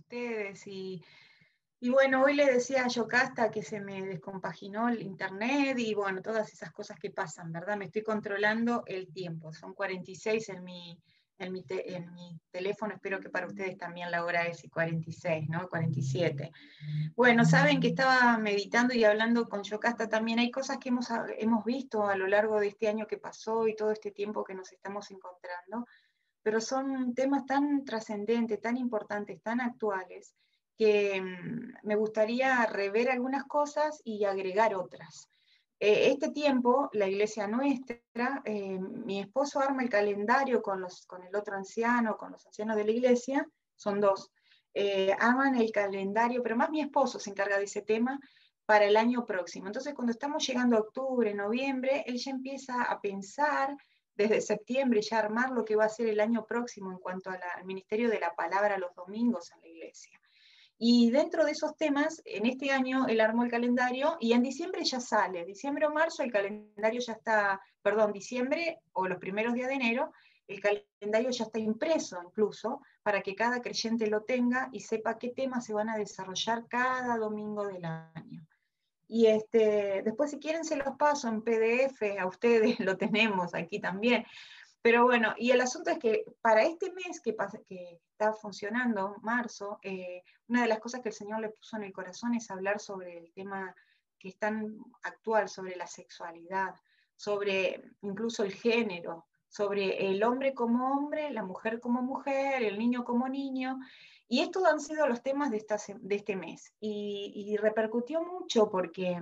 ustedes. Y bueno, hoy le decía a Yocasta que se me descompaginó el internet y bueno, todas esas cosas que pasan, ¿verdad? Me estoy controlando el tiempo. Son 46 en mi teléfono, espero que para ustedes también la hora es 46, ¿no? 47. Bueno, saben que estaba meditando y hablando con Yocasta también. Hay cosas que hemos visto a lo largo de este año que pasó y todo este tiempo que nos estamos encontrando, pero son temas tan trascendentes, tan importantes, tan actuales, que me gustaría rever algunas cosas y agregar otras. Este tiempo, la iglesia nuestra, mi esposo arma el calendario con el otro anciano, con los ancianos de la iglesia, son dos, arman el calendario, pero más mi esposo se encarga de ese tema para el año próximo. Entonces, cuando estamos llegando a octubre, noviembre, él ya empieza a pensar desde septiembre, ya armar lo que va a ser el año próximo en cuanto al ministerio de la palabra los domingos en la iglesia. Y dentro de esos temas, en este año él armó el calendario y en diciembre ya sale, diciembre o marzo el calendario ya está, perdón, diciembre o los primeros días de enero, el calendario ya está impreso incluso para que cada creyente lo tenga y sepa qué temas se van a desarrollar cada domingo del año. Y después si quieren se los paso en PDF a ustedes, lo tenemos aquí también. Pero bueno, y el asunto es que para este mes que está funcionando, marzo, una de las cosas que el Señor le puso en el corazón es hablar sobre el tema que es tan actual, sobre la sexualidad, sobre incluso el género, sobre el hombre como hombre, la mujer como mujer, el niño como niño. Y estos han sido los temas de este mes. Y repercutió mucho porque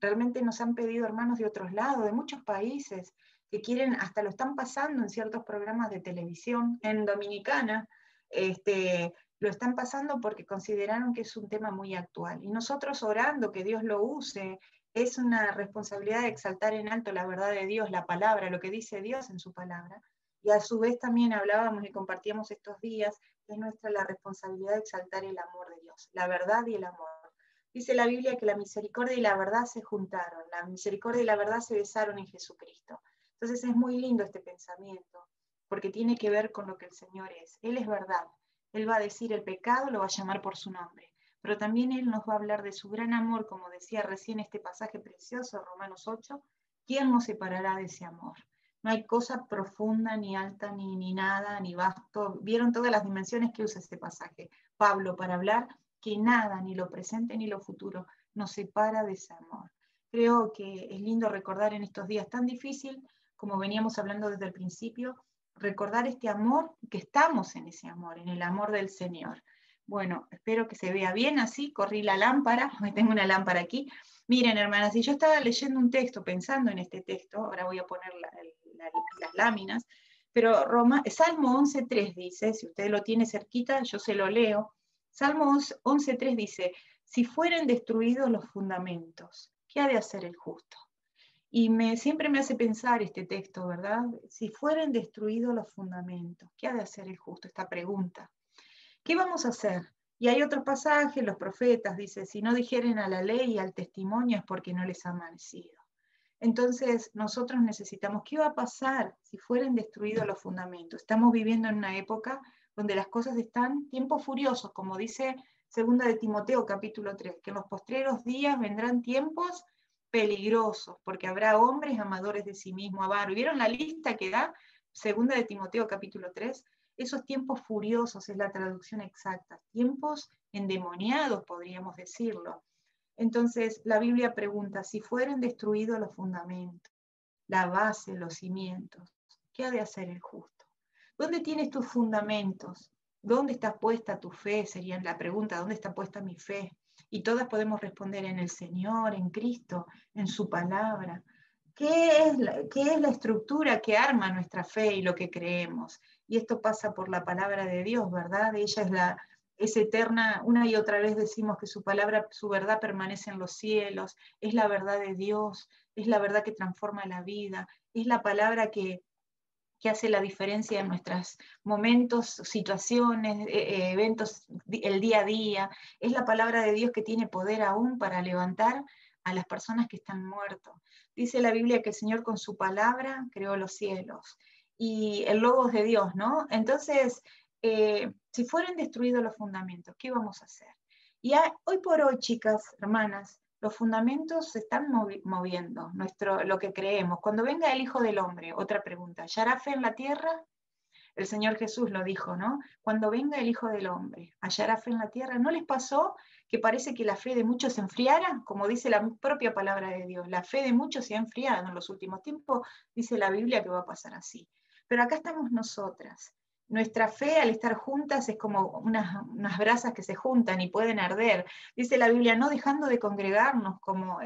realmente nos han pedido hermanos de otros lados, de muchos países, que quieren, hasta lo están pasando en ciertos programas de televisión, en Dominicana, lo están pasando porque consideraron que es un tema muy actual. Y nosotros orando que Dios lo use, es una responsabilidad de exaltar en alto la verdad de Dios, la palabra, lo que dice Dios en su palabra. Y a su vez también hablábamos y compartíamos estos días, es nuestra la responsabilidad de exaltar el amor de Dios, la verdad y el amor. Dice la Biblia que la misericordia y la verdad se juntaron, la misericordia y la verdad se besaron en Jesucristo. Entonces es muy lindo este pensamiento, porque tiene que ver con lo que el Señor es. Él es verdad. Él va a decir el pecado, lo va a llamar por su nombre. Pero también Él nos va a hablar de su gran amor, como decía recién este pasaje precioso, Romanos 8. ¿Quién nos separará de ese amor? No hay cosa profunda, ni alta, ni nada, ni vasto. Vieron todas las dimensiones que usa este pasaje. Pablo para hablar que nada, ni lo presente ni lo futuro, nos separa de ese amor. Creo que es lindo recordar en estos días tan difíciles, como veníamos hablando desde el principio, recordar este amor, que estamos en ese amor, en el amor del Señor. Bueno, espero que se vea bien así, corrí la lámpara, tengo una lámpara aquí. Miren, hermanas, si yo estaba leyendo un texto, pensando en este texto, ahora voy a poner las láminas, pero Salmo 11.3 dice, si usted lo tiene cerquita, yo se lo leo. Salmo 11.3 dice, si fueren destruidos los fundamentos, ¿qué ha de hacer el justo? Y siempre me hace pensar este texto, ¿verdad? Si fueren destruidos los fundamentos, ¿qué ha de hacer el justo? Esta pregunta. ¿Qué vamos a hacer? Y hay otros pasajes, los profetas, dice, si no dijeren a la ley y al testimonio es porque no les ha amanecido. Entonces, nosotros necesitamos, ¿qué va a pasar si fueren destruidos los fundamentos? Estamos viviendo en una época donde las cosas están tiempos furiosos, como dice 2 de Timoteo capítulo 3, que en los postreros días vendrán tiempos peligrosos, porque habrá hombres amadores de sí mismos, avaros. ¿Vieron la lista que da 2 de Timoteo capítulo 3? Esos tiempos furiosos es la traducción exacta, tiempos endemoniados, podríamos decirlo. Entonces, la Biblia pregunta, si fueren destruidos los fundamentos, la base, los cimientos, ¿qué ha de hacer el justo? ¿Dónde tienes tus fundamentos? ¿Dónde está puesta tu fe? Sería la pregunta, ¿dónde está puesta mi fe? Y todas podemos responder en el Señor, en Cristo, en su palabra. ¿Qué es la estructura que arma nuestra fe y lo que creemos? Y esto pasa por la palabra de Dios, ¿verdad? Ella es eterna, una y otra vez decimos que su palabra, su verdad permanece en los cielos, es la verdad de Dios, es la verdad que transforma la vida, es la palabra que hace la diferencia en nuestros momentos, situaciones, eventos, el día a día. Es la palabra de Dios que tiene poder aún para levantar a las personas que están muertos. Dice la Biblia que el Señor con su palabra creó los cielos y el logos de Dios, ¿no? Entonces, Si fueran destruidos los fundamentos, ¿qué vamos a hacer? Y hoy por hoy, chicas, hermanas, los fundamentos se están moviendo, lo que creemos. Cuando venga el Hijo del Hombre, otra pregunta, ¿hallará fe en la tierra? El Señor Jesús lo dijo, ¿no? Cuando venga el Hijo del Hombre, ¿hallará fe en la tierra? ¿No les pasó que parece que la fe de muchos se enfriara? Como dice la propia palabra de Dios, la fe de muchos se ha enfriado en los últimos tiempos, dice la Biblia que va a pasar así. Pero acá estamos nosotras. Nuestra fe al estar juntas es como unas brasas que se juntan y pueden arder. Dice la Biblia, no dejando de congregarnos como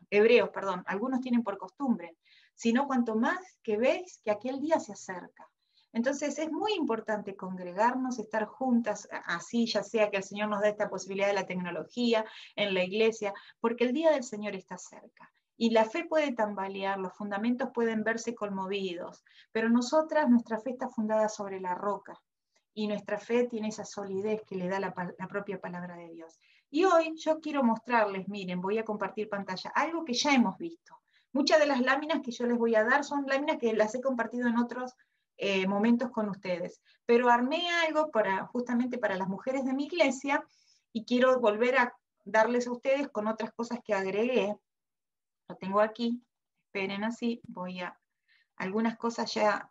hebreos, perdón, algunos tienen por costumbre, sino cuanto más que veis que aquel día se acerca. Entonces es muy importante congregarnos, estar juntas, así ya sea que el Señor nos dé esta posibilidad de la tecnología, en la iglesia, porque el día del Señor está cerca. Y la fe puede tambalear, los fundamentos pueden verse conmovidos, pero nosotras, nuestra fe está fundada sobre la roca, y nuestra fe tiene esa solidez que le da la propia palabra de Dios. Y hoy yo quiero mostrarles, miren, voy a compartir pantalla, algo que ya hemos visto. Muchas de las láminas que yo les voy a dar son láminas que las he compartido en otros momentos con ustedes, pero armé algo justamente para las mujeres de mi iglesia y quiero volver a darles a ustedes con otras cosas que agregué. Lo tengo aquí, esperen así, algunas cosas ya,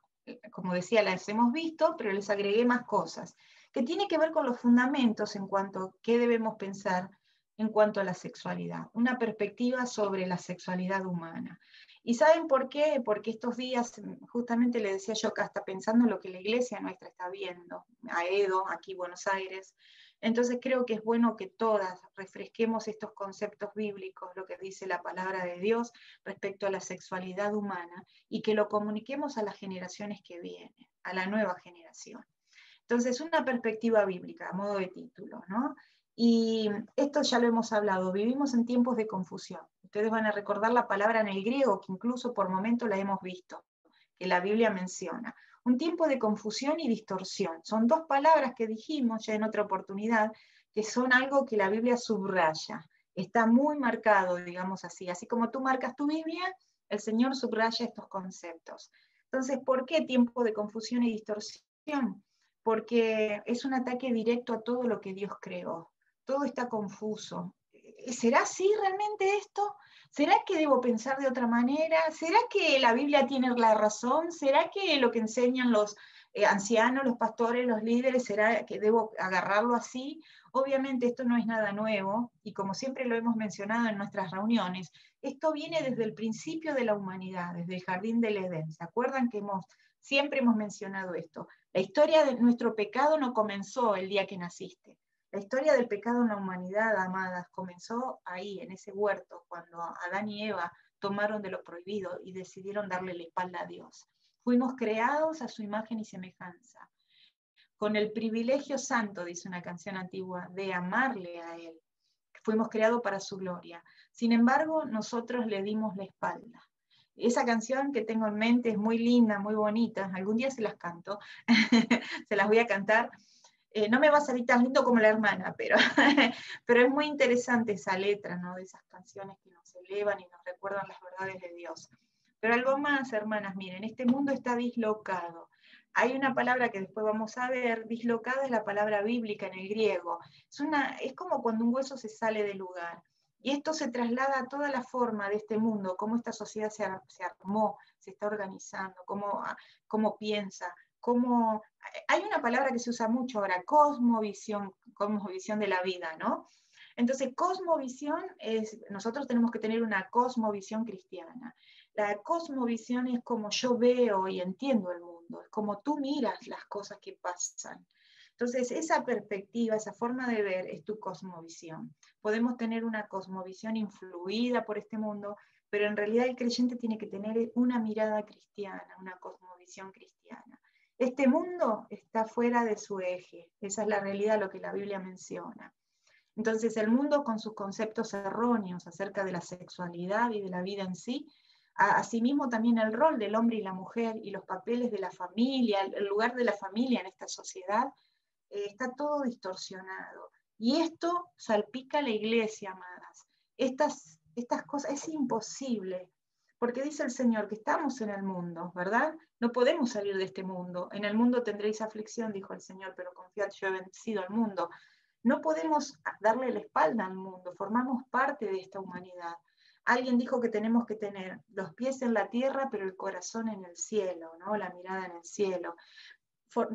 como decía, las hemos visto, pero les agregué más cosas, que tiene que ver con los fundamentos en cuanto a qué debemos pensar en cuanto a la sexualidad, una perspectiva sobre la sexualidad humana. ¿Y saben por qué? Porque estos días, justamente le decía yo acá, hasta pensando en lo que la iglesia nuestra está viendo, a Edo, aquí en Buenos Aires, entonces creo que es bueno que todas refresquemos estos conceptos bíblicos, lo que dice la palabra de Dios respecto a la sexualidad humana, y que lo comuniquemos a las generaciones que vienen, a la nueva generación. Entonces, una perspectiva bíblica, a modo de título, ¿no? Y esto ya lo hemos hablado, vivimos en tiempos de confusión. Ustedes van a recordar la palabra en el griego, que incluso por momento la hemos visto, que la Biblia menciona. Un tiempo de confusión y distorsión. Son dos palabras que dijimos ya en otra oportunidad, que son algo que la Biblia subraya. Está muy marcado, digamos así. Así como tú marcas tu Biblia, el Señor subraya estos conceptos. Entonces, ¿por qué tiempo de confusión y distorsión? Porque es un ataque directo a todo lo que Dios creó. Todo está confuso. ¿Será así realmente esto? ¿Será que debo pensar de otra manera? ¿Será que la Biblia tiene la razón? ¿Será que lo que enseñan los ancianos, los pastores, los líderes, será que debo agarrarlo así? Obviamente esto no es nada nuevo, y como siempre lo hemos mencionado en nuestras reuniones, esto viene desde el principio de la humanidad, desde el jardín del Edén. ¿Se acuerdan que siempre hemos mencionado esto? La historia de nuestro pecado no comenzó el día que naciste. La historia del pecado en la humanidad, amadas, comenzó ahí, en ese huerto, cuando Adán y Eva tomaron de lo prohibido y decidieron darle la espalda a Dios. Fuimos creados a su imagen y semejanza, con el privilegio santo, dice una canción antigua, de amarle a Él. Fuimos creados para su gloria. Sin embargo, nosotros le dimos la espalda. Esa canción que tengo en mente es muy linda, muy bonita. Algún día se las canto, se las voy a cantar. No me va a salir tan lindo como la hermana, pero, pero es muy interesante esa letra, ¿no? De esas canciones que nos elevan y nos recuerdan las verdades de Dios. Pero algo más, hermanas, miren, este mundo está dislocado. Hay una palabra que después vamos a ver, dislocada es la palabra bíblica en el griego. Es como cuando un hueso se sale del lugar. Y esto se traslada a toda la forma de este mundo, cómo esta sociedad se armó, se está organizando, cómo piensa, cómo... Hay una palabra que se usa mucho ahora, cosmovisión de la vida, ¿no? Entonces, cosmovisión nosotros tenemos que tener una cosmovisión cristiana. La cosmovisión es como yo veo y entiendo el mundo, es como tú miras las cosas que pasan. Entonces, esa perspectiva, esa forma de ver es tu cosmovisión. Podemos tener una cosmovisión influida por este mundo, pero en realidad el creyente tiene que tener una mirada cristiana, una cosmovisión cristiana. Este mundo está fuera de su eje, esa es la realidad, lo que la Biblia menciona. Entonces el mundo con sus conceptos erróneos acerca de la sexualidad y de la vida en sí, asimismo también el rol del hombre y la mujer y los papeles de la familia, el lugar de la familia en esta sociedad, está todo distorsionado. Y esto salpica a la iglesia, amadas. Estas cosas es imposible, porque dice el Señor que estamos en el mundo, ¿verdad? No podemos salir de este mundo. En el mundo tendréis aflicción, dijo el Señor, pero confiad, yo he vencido al mundo. No podemos darle la espalda al mundo, formamos parte de esta humanidad. Alguien dijo que tenemos que tener los pies en la tierra, pero el corazón en el cielo, ¿no? La mirada en el cielo.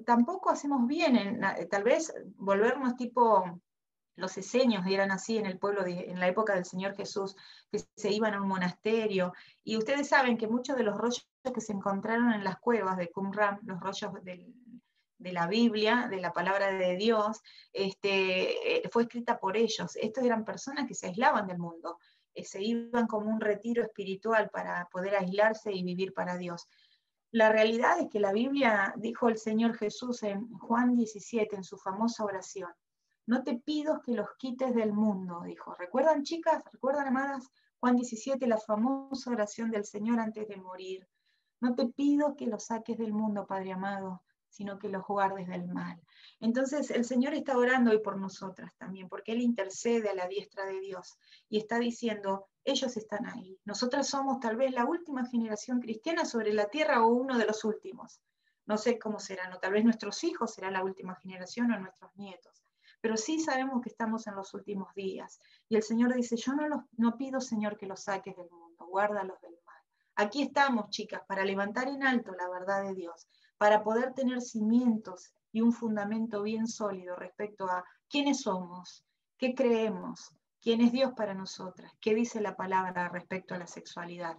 Tampoco hacemos bien tal vez volvernos tipo los esenios, eran así en el pueblo, en la época del Señor Jesús, que se iban a un monasterio. Y ustedes saben que muchos de los rollos que se encontraron en las cuevas de Qumran, los rollos de la Biblia, de la palabra de Dios, fue escrita por ellos. Estos eran personas que se aislaban del mundo, se iban como un retiro espiritual para poder aislarse y vivir para Dios. La realidad es que la Biblia, dijo el Señor Jesús en Juan 17, en su famosa oración, no te pido que los quites del mundo, dijo. ¿Recuerdan, chicas? ¿Recuerdan, amadas? Juan 17, la famosa oración del Señor antes de morir. No te pido que los saques del mundo, Padre amado, sino que los guardes del mal. Entonces, el Señor está orando hoy por nosotras también, porque Él intercede a la diestra de Dios y está diciendo, ellos están ahí. Nosotras somos tal vez la última generación cristiana sobre la tierra o uno de los últimos. No sé cómo serán, o tal vez nuestros hijos serán la última generación o nuestros nietos. Pero sí sabemos que estamos en los últimos días. Y el Señor dice, yo no pido, Señor, que los saques del mundo, guárdalos del mal. Aquí estamos, chicas, para levantar en alto la verdad de Dios, para poder tener cimientos y un fundamento bien sólido respecto a quiénes somos, qué creemos, quién es Dios para nosotras, qué dice la palabra respecto a la sexualidad.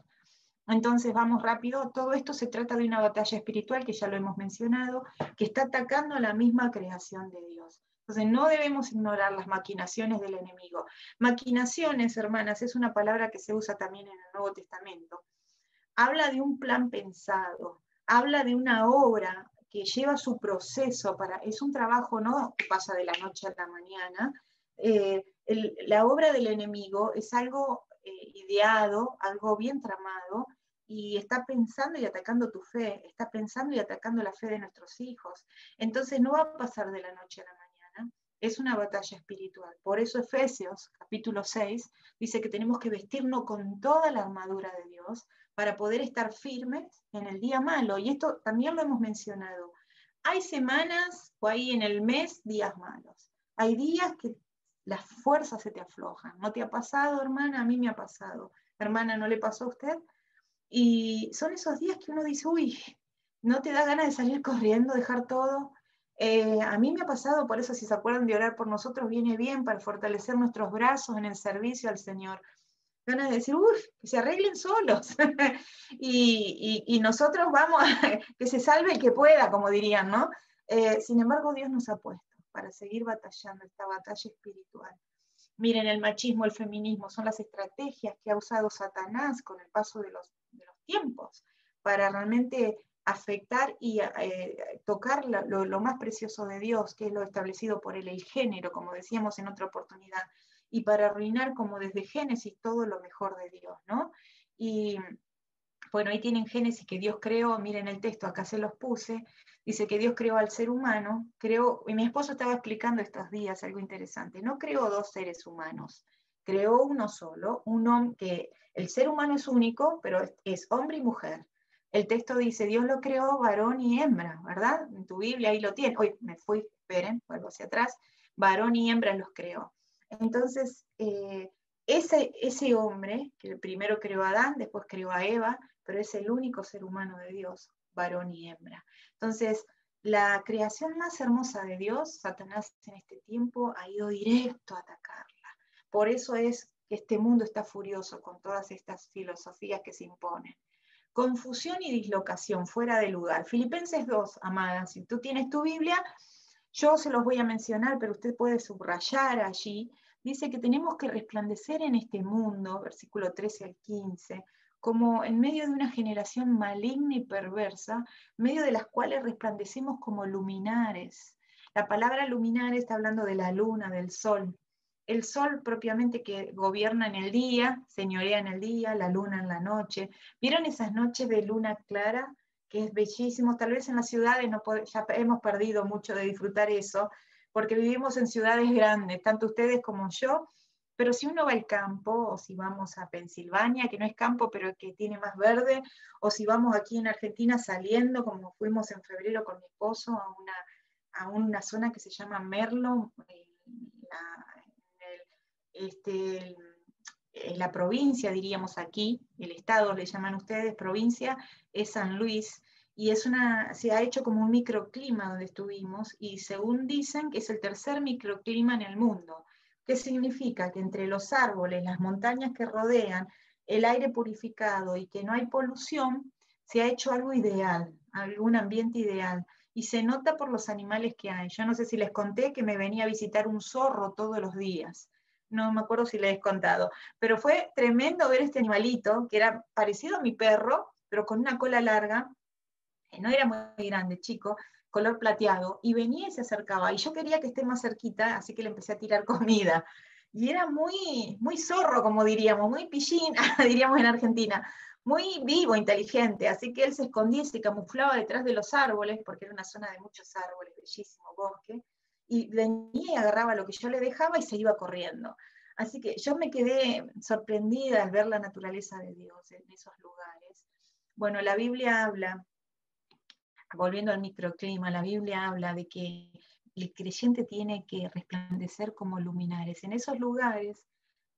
Entonces, vamos rápido, todo esto se trata de una batalla espiritual que ya lo hemos mencionado, que está atacando la misma creación de Dios. Entonces, no debemos ignorar las maquinaciones del enemigo. Maquinaciones, hermanas, es una palabra que se usa también en el Nuevo Testamento. Habla de un plan pensado, habla de una obra que lleva su proceso, es un trabajo no que pasa de la noche a la mañana. La obra del enemigo es algo ideado, algo bien tramado, y está pensando y atacando tu fe, está pensando y atacando la fe de nuestros hijos. Entonces no va a pasar de la noche a la mañana, es una batalla espiritual. Por eso Efesios, capítulo 6, dice que tenemos que vestirnos con toda la armadura de Dios para poder estar firmes en el día malo. Y esto también lo hemos mencionado. Hay semanas o hay en el mes días malos. Hay días que las fuerzas se te aflojan. ¿No te ha pasado, hermana? A mí me ha pasado. Hermana, ¿no le pasó a usted? Y son esos días que uno dice, uy, no te da ganas de salir corriendo, dejar todo. A mí me ha pasado, por eso si se acuerdan de orar por nosotros, viene bien para fortalecer nuestros brazos en el servicio al Señor. Ganas de decir, uff, que se arreglen solos. y nosotros vamos a que se salve el que pueda, como dirían, ¿no? Sin embargo, Dios nos ha puesto para seguir batallando esta batalla espiritual. Miren, el machismo, el feminismo, son las estrategias que ha usado Satanás con el paso de los tiempos para realmente afectar y tocar lo más precioso de Dios, que es lo establecido por él, el género, como decíamos en otra oportunidad, y para arruinar como desde Génesis todo lo mejor de Dios, ¿no? Y bueno, ahí tienen Génesis que Dios creó, miren el texto, acá se los puse, dice que Dios creó al ser humano, y mi esposo estaba explicando estos días algo interesante, no creó dos seres humanos, creó uno solo, que el ser humano es único, pero es hombre y mujer. El texto dice, Dios lo creó varón y hembra, ¿verdad? En tu Biblia ahí lo tiene. Hoy me fui, esperen, vuelvo hacia atrás, varón y hembra los creó. Entonces, ese hombre, que primero creó a Adán, después creó a Eva, pero es el único ser humano de Dios, varón y hembra. Entonces, la creación más hermosa de Dios, Satanás en este tiempo ha ido directo a atacarla. Por eso es que este mundo está furioso con todas estas filosofías que se imponen. Confusión y dislocación, fuera de lugar. Filipenses 2, amadas, si tú tienes tu Biblia, yo se los voy a mencionar, pero usted puede subrayar allí. Dice que tenemos que resplandecer en este mundo, versículo 13 al 15, como en medio de una generación maligna y perversa, en medio de las cuales resplandecemos como luminares. La palabra luminares está hablando de la luna, del sol. El sol propiamente que gobierna en el día, señorea en el día, la luna en la noche. ¿Vieron esas noches de luna clara? Que es bellísimo, tal vez en las ciudades ya hemos perdido mucho de disfrutar eso, porque vivimos en ciudades grandes, tanto ustedes como yo, Pero si uno va al campo, o si vamos a Pensilvania, que no es campo, pero que tiene más verde, o si vamos aquí en Argentina saliendo, como fuimos en febrero con mi esposo, a una zona que se llama Merlo, en la provincia, diríamos aquí, el estado le llaman ustedes, provincia, es San Luis, y se ha hecho como un microclima donde estuvimos, y según dicen que es el tercer microclima en el mundo. ¿Qué significa? Que entre los árboles, las montañas que rodean, el aire purificado y que no hay polución, se ha hecho algo ideal, algún ambiente ideal. Y se nota por los animales que hay. Yo no sé si les conté que me venía a visitar un zorro todos los días. No me acuerdo si les he contado. Pero fue tremendo ver este animalito, que era parecido a mi perro, pero con una cola larga, no era muy grande, chico, color plateado, y venía y se acercaba, y yo quería que esté más cerquita, así que le empecé a tirar comida. Y era muy, muy zorro, como diríamos, muy pillín, diríamos en Argentina, muy vivo, inteligente, así que él se escondía y se camuflaba detrás de los árboles, porque era una zona de muchos árboles, bellísimo bosque, y venía y agarraba lo que yo le dejaba y se iba corriendo. Así que yo me quedé sorprendida al ver la naturaleza de Dios en esos lugares. Bueno, la Biblia habla, volviendo al microclima, la Biblia habla de que el creyente tiene que resplandecer como luminares. En esos lugares,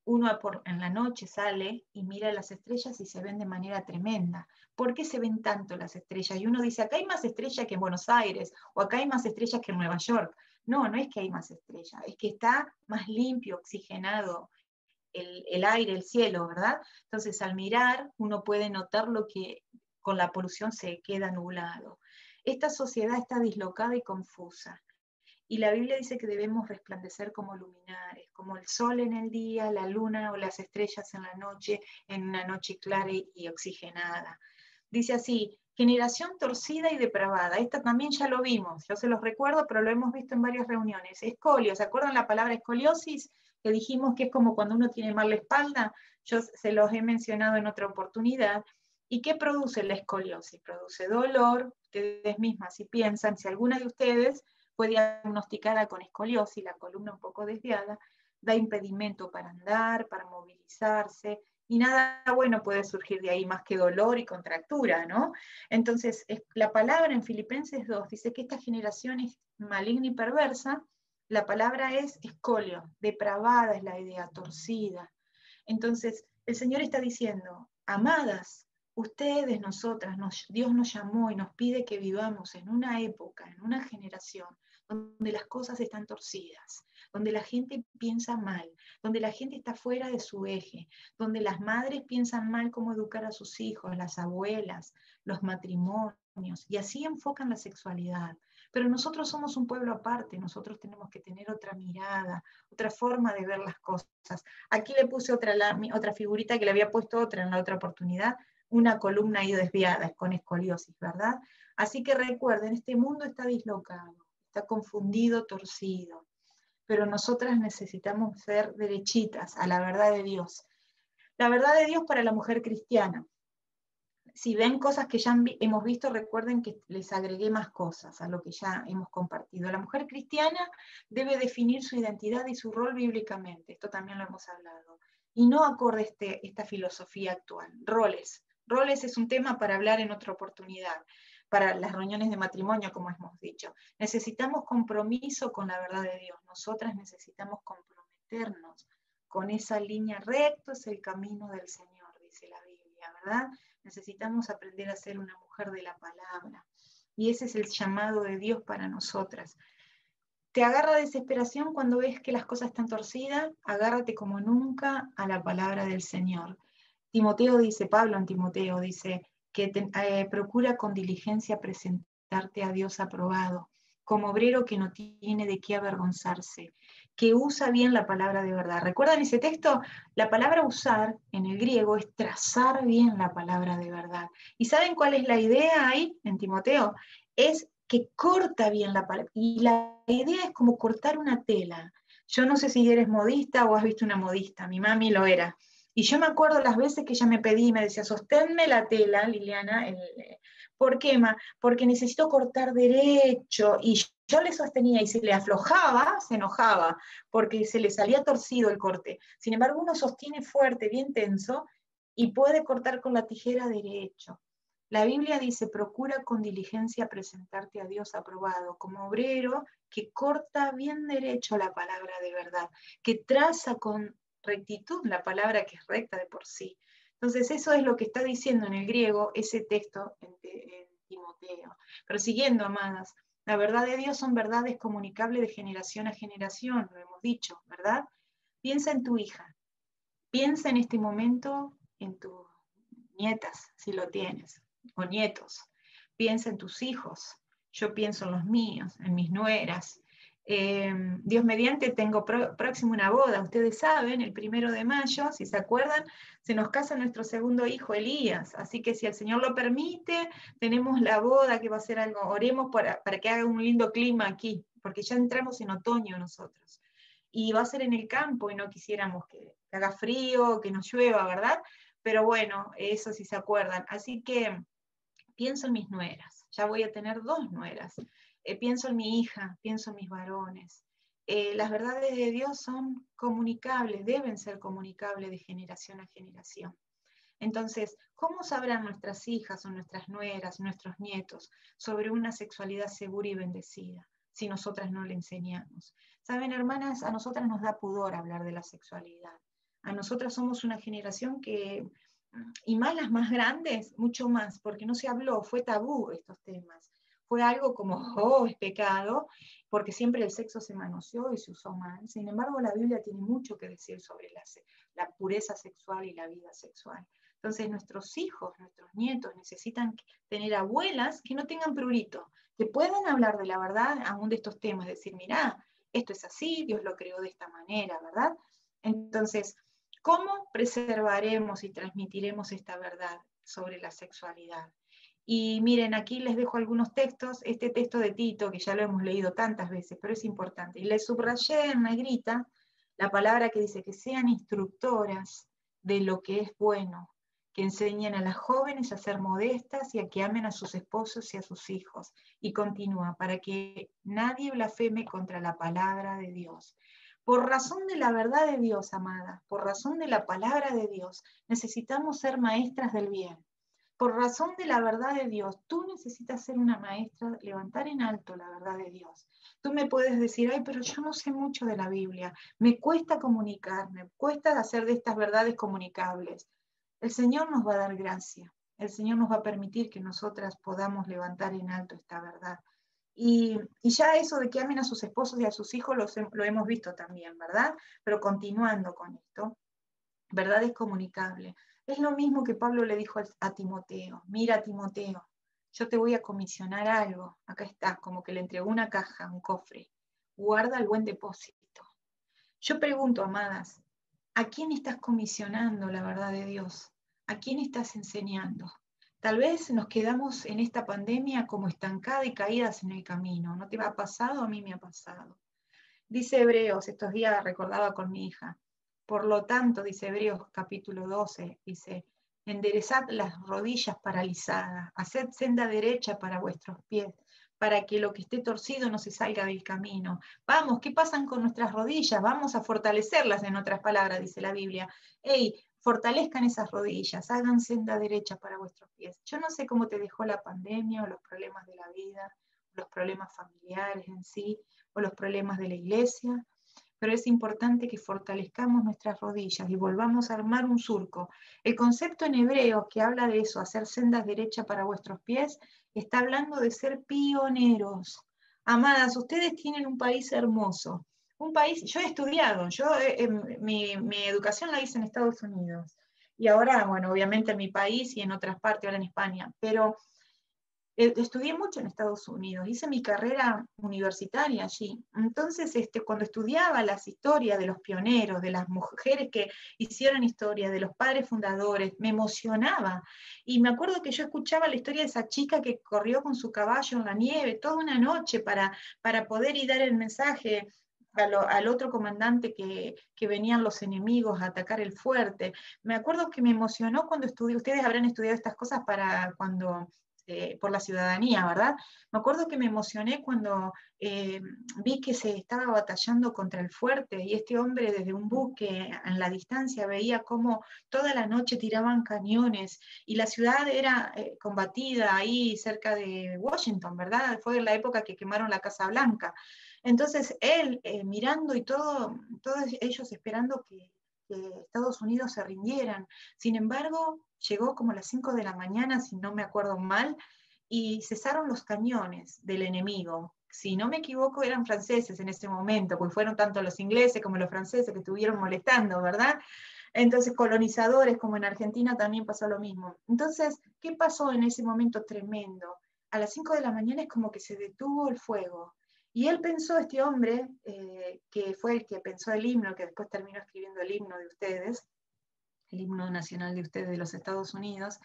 uno en la noche sale y mira las estrellas y se ven de manera tremenda. ¿Por qué se ven tanto las estrellas? Y uno dice, acá hay más estrellas que en Buenos Aires, o acá hay más estrellas que en Nueva York. No, no es que hay más estrellas, es que está más limpio, oxigenado el aire, el cielo, ¿verdad? Entonces, al mirar, uno puede notar lo que con la polución se queda nublado. Esta sociedad está dislocada y confusa. Y la Biblia dice que debemos resplandecer como luminares, como el sol en el día, la luna o las estrellas en la noche, en una noche clara y oxigenada. Dice así, generación torcida y depravada. Esta también ya lo vimos, yo se los recuerdo, pero lo hemos visto en varias reuniones. Escolio, ¿se acuerdan la palabra escoliosis? Que dijimos que es como cuando uno tiene mal la espalda. Yo se los he mencionado en otra oportunidad. ¿Y qué produce la escoliosis? Produce dolor. Ustedes mismas, si piensan, si alguna de ustedes fue diagnosticada con escoliosis, la columna un poco desviada, da impedimento para andar, para movilizarse, y nada bueno puede surgir de ahí más que dolor y contractura, ¿no? Entonces, la palabra en Filipenses 2 dice que esta generación es maligna y perversa, la palabra es escolio, depravada es la idea, torcida. Entonces, el Señor está diciendo, amadas, ustedes, nosotras, Dios nos llamó y nos pide que vivamos en una época, en una generación, donde las cosas están torcidas, donde la gente piensa mal, donde la gente está fuera de su eje, donde las madres piensan mal cómo educar a sus hijos, las abuelas, los matrimonios, y así enfocan la sexualidad. Pero nosotros somos un pueblo aparte, nosotros tenemos que tener otra mirada, otra forma de ver las cosas. Aquí le puse otra figurita que le había puesto otra en la otra oportunidad, una columna ahí desviada, con escoliosis, ¿verdad? Así que recuerden, este mundo está dislocado, está confundido, torcido, pero nosotras necesitamos ser derechitas a la verdad de Dios. La verdad de Dios para la mujer cristiana. Si ven cosas que ya hemos visto, recuerden que les agregué más cosas a lo que ya hemos compartido. La mujer cristiana debe definir su identidad y su rol bíblicamente, esto también lo hemos hablado, y no acorde esta filosofía actual. Roles. Roles es un tema para hablar en otra oportunidad, para las reuniones de matrimonio, como hemos dicho. Necesitamos compromiso con la verdad de Dios. Nosotras necesitamos comprometernos con esa línea recta, es el camino del Señor, dice la Biblia, ¿verdad? Necesitamos aprender a ser una mujer de la palabra. Y ese es el llamado de Dios para nosotras. ¿Te agarra desesperación cuando ves que las cosas están torcidas? Agárrate como nunca a la palabra del Señor. Timoteo dice, Pablo en Timoteo dice, que procura con diligencia presentarte a Dios aprobado, como obrero que no tiene de qué avergonzarse, que usa bien la palabra de verdad. ¿Recuerdan ese texto? La palabra usar en el griego es trazar bien la palabra de verdad. ¿Y saben cuál es la idea ahí en Timoteo? Es que corta bien la palabra. Y la idea es como cortar una tela. Yo no sé si eres modista o has visto una modista, mi mami lo era. Y yo me acuerdo las veces que ella me pedía y me decía, sosténme la tela, Liliana. ¿Por qué, Ma? Porque necesito cortar derecho. Y yo le sostenía y se le aflojaba, se enojaba, porque se le salía torcido el corte. Sin embargo, uno sostiene fuerte, bien tenso, y puede cortar con la tijera derecho. La Biblia dice, procura con diligencia presentarte a Dios aprobado, como obrero que corta bien derecho la palabra de verdad, que traza con rectitud la palabra que es recta de por sí. Entonces eso es lo que está diciendo en el griego ese texto en Timoteo. Pero siguiendo, amadas, la verdad de Dios son verdades comunicables de generación a generación, lo hemos dicho, ¿verdad? Piensa en tu hija, piensa en este momento en tus nietas, si lo tienes, o nietos. Piensa en tus hijos, yo pienso en los míos, en mis nueras. Dios mediante, tengo próximo una boda, ustedes saben, el 1 de mayo, si se acuerdan, se nos casa nuestro segundo hijo, Elías, así que si el Señor lo permite, tenemos la boda que va a ser algo, oremos para que haga un lindo clima aquí, porque ya entramos en otoño nosotros, y va a ser en el campo y no quisiéramos que haga frío, que nos llueva, ¿verdad? Pero bueno, eso sí se acuerdan, así que pienso en mis nueras, ya voy a tener 2 nueras, pienso en mi hija, pienso en mis varones. Las verdades de Dios son comunicables, deben ser comunicables de generación a generación. Entonces, ¿cómo sabrán nuestras hijas o nuestras nueras, nuestros nietos sobre una sexualidad segura y bendecida si nosotras no le enseñamos? Saben, hermanas, a nosotras nos da pudor hablar de la sexualidad. A nosotras somos una generación que, y más las más grandes, mucho más, porque no se habló, fue tabú estos temas. Fue algo como, oh, es pecado, porque siempre el sexo se manoseó y se usó mal. Sin embargo, la Biblia tiene mucho que decir sobre la pureza sexual y la vida sexual. Entonces, nuestros hijos, nuestros nietos necesitan tener abuelas que no tengan prurito, que puedan hablar de la verdad aún de estos temas, decir, mirá, esto es así, Dios lo creó de esta manera, ¿verdad? Entonces, ¿cómo preservaremos y transmitiremos esta verdad sobre la sexualidad? Y miren, aquí les dejo algunos textos, este texto de Tito, que ya lo hemos leído tantas veces, pero es importante. Y les subrayé en negrita la palabra que dice que sean instructoras de lo que es bueno, que enseñen a las jóvenes a ser modestas y a que amen a sus esposos y a sus hijos. Y continúa, para que nadie blasfeme contra la palabra de Dios. Por razón de la verdad de Dios, amada, por razón de la palabra de Dios, necesitamos ser maestras del bien. Por razón de la verdad de Dios, tú necesitas ser una maestra, levantar en alto la verdad de Dios. Tú me puedes decir, ay, pero yo no sé mucho de la Biblia, me cuesta comunicar, me cuesta hacer de estas verdades comunicables. El Señor nos va a dar gracia, el Señor nos va a permitir que nosotras podamos levantar en alto esta verdad. Y ya eso de que amen a sus esposos y a sus hijos lo hemos visto también, ¿verdad? Pero continuando con esto, verdad es comunicable. Es lo mismo que Pablo le dijo a Timoteo. Mira, Timoteo, yo te voy a comisionar algo. Acá está, como que le entregó una caja, un cofre. Guarda el buen depósito. Yo pregunto, amadas, ¿a quién estás comisionando la verdad de Dios? ¿A quién estás enseñando? Tal vez nos quedamos en esta pandemia como estancadas y caídas en el camino. ¿No te ha pasado? A mí me ha pasado. Dice Hebreos, estos días recordaba con mi hija, por lo tanto, dice Hebreos capítulo 12, dice, enderezad las rodillas paralizadas, haced senda derecha para vuestros pies, para que lo que esté torcido no se salga del camino. Vamos, ¿qué pasan con nuestras rodillas? Vamos a fortalecerlas, en otras palabras, dice la Biblia. Hey, fortalezcan esas rodillas, hagan senda derecha para vuestros pies. Yo no sé cómo te dejó la pandemia o los problemas de la vida, los problemas familiares en sí, o los problemas de la iglesia, pero es importante que fortalezcamos nuestras rodillas y volvamos a armar un surco. El concepto en hebreo que habla de eso, hacer sendas derechas para vuestros pies, está hablando de ser pioneros. Amadas, ustedes tienen un país hermoso, un país, yo he estudiado, mi educación la hice en Estados Unidos, y ahora, bueno, obviamente en mi país y en otras partes, ahora en España, pero estudié mucho en Estados Unidos, hice mi carrera universitaria allí. Entonces, cuando estudiaba las historias de los pioneros, de las mujeres que hicieron historia, de los padres fundadores, me emocionaba. Y me acuerdo que yo escuchaba la historia de esa chica que corrió con su caballo en la nieve toda una noche para poder ir dar el mensaje al otro comandante que venían los enemigos a atacar el fuerte. Me acuerdo que me emocionó cuando estudié, ustedes habrán estudiado estas cosas para cuando por la ciudadanía, ¿verdad? Me acuerdo que me emocioné cuando vi que se estaba batallando contra el fuerte y este hombre desde un buque en la distancia veía cómo toda la noche tiraban cañones y la ciudad era combatida ahí cerca de Washington, ¿verdad? Fue en la época que quemaron la Casa Blanca. Entonces él mirando y todos ellos esperando que Estados Unidos se rindieran. Sin embargo, llegó como a las 5 de la mañana, si no me acuerdo mal, y cesaron los cañones del enemigo. Si no me equivoco, eran franceses en ese momento, porque fueron tanto los ingleses como los franceses que estuvieron molestando, ¿verdad? Entonces, colonizadores, como en Argentina también pasó lo mismo. Entonces, ¿qué pasó en ese momento tremendo? A las 5 de la mañana es como que se detuvo el fuego. Y él pensó, este hombre, que fue el que pensó el himno, que después terminó escribiendo el himno de ustedes, el himno nacional de ustedes de los Estados Unidos,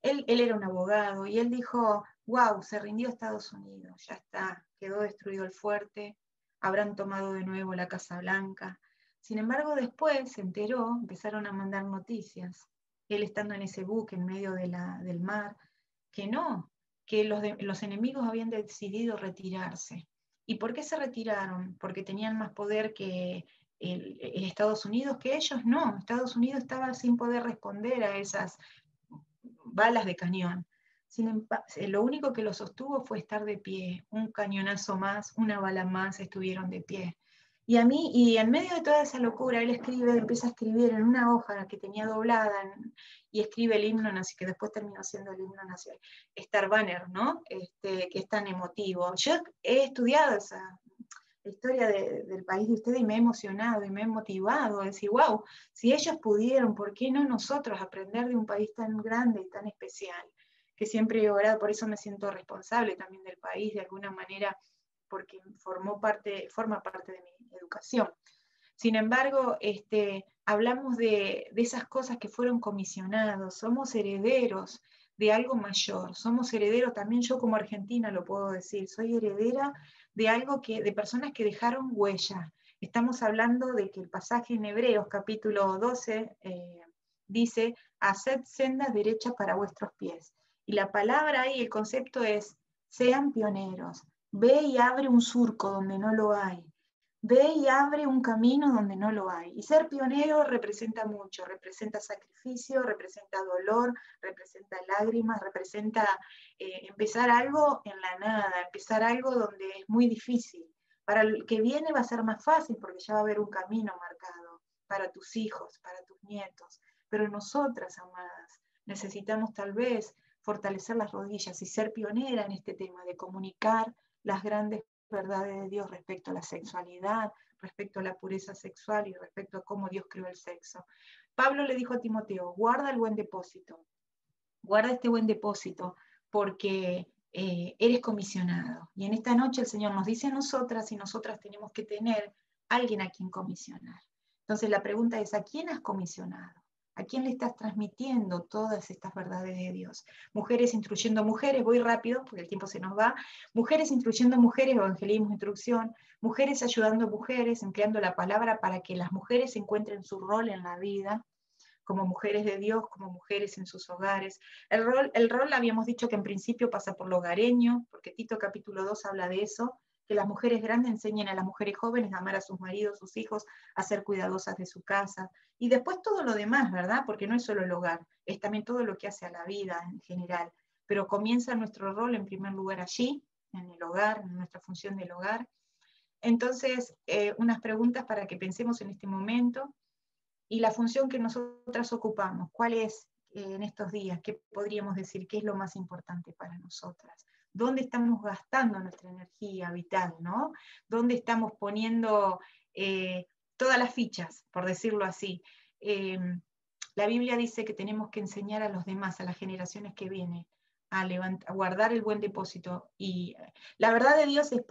él era un abogado y él dijo, wow, se rindió Estados Unidos, ya está, quedó destruido el fuerte, habrán tomado de nuevo la Casa Blanca. Sin embargo, después se enteró, empezaron a mandar noticias, él estando en ese buque en medio del mar, que no, que los enemigos habían decidido retirarse. ¿Y por qué se retiraron? Porque tenían más poder que Estados Unidos, que ellos no. Estados Unidos estaba sin poder responder a esas balas de cañón. Lo único que lo sostuvo fue estar de pie. Un cañonazo más, una bala más, estuvieron de pie. Y a mí, y en medio de toda esa locura, él empieza a escribir en una hoja que tenía doblada, y escribe el himno nacional, que después terminó siendo el himno nacional, Star Banner, ¿no? Que es tan emotivo. Yo he estudiado la historia del país de ustedes y me he emocionado y me he motivado a decir, wow, si ellos pudieron, ¿por qué no nosotros aprender de un país tan grande y tan especial? Que siempre he orado, por eso me siento responsable también del país de alguna manera, porque forma parte de mi educación. Sin embargo, hablamos de esas cosas que fueron comisionados, somos herederos de algo mayor, somos herederos, también yo como argentina lo puedo decir, soy heredera de algo de personas que dejaron huella. Estamos hablando de que el pasaje en Hebreos capítulo 12 dice, haced sendas derechas para vuestros pies. Y la palabra ahí, el concepto es, sean pioneros, ve y abre un surco donde no lo hay. Ve y abre un camino donde no lo hay. Y ser pionero representa mucho, representa sacrificio, representa dolor, representa lágrimas, representa empezar algo en la nada, empezar algo donde es muy difícil. Para el que viene va a ser más fácil porque ya va a haber un camino marcado para tus hijos, para tus nietos. Pero nosotras, amadas, necesitamos tal vez fortalecer las rodillas y ser pionera en este tema de comunicar las grandes verdades de Dios respecto a la sexualidad, respecto a la pureza sexual y respecto a cómo Dios creó el sexo. Pablo le dijo a Timoteo, guarda el buen depósito, guarda este buen depósito porque eres comisionado. Y en esta noche el Señor nos dice a nosotras y nosotras tenemos que tener alguien a quien comisionar. Entonces la pregunta es, ¿a quién has comisionado? ¿A quién le estás transmitiendo todas estas verdades de Dios? Mujeres instruyendo mujeres, voy rápido porque el tiempo se nos va. Mujeres instruyendo mujeres, evangelismo, instrucción. Mujeres ayudando mujeres, empleando la palabra para que las mujeres encuentren su rol en la vida, como mujeres de Dios, como mujeres en sus hogares. El rol habíamos dicho que en principio pasa por lo hogareño, porque Tito capítulo 2 habla de eso, que las mujeres grandes enseñen a las mujeres jóvenes a amar a sus maridos, sus hijos, a ser cuidadosas de su casa. Y después todo lo demás, ¿verdad? Porque no es solo el hogar, es también todo lo que hace a la vida en general. Pero comienza nuestro rol en primer lugar allí, en el hogar, en nuestra función del hogar. Entonces, unas preguntas para que pensemos en este momento. Y la función que nosotras ocupamos, ¿cuál es en estos días? ¿Qué podríamos decir? ¿Qué es lo más importante para nosotras? ¿Dónde estamos gastando nuestra energía vital, ¿no? ¿Dónde estamos poniendo todas las fichas, por decirlo así? La Biblia dice que tenemos que enseñar a los demás, a las generaciones que vienen, a guardar el buen depósito. Y la verdad de Dios es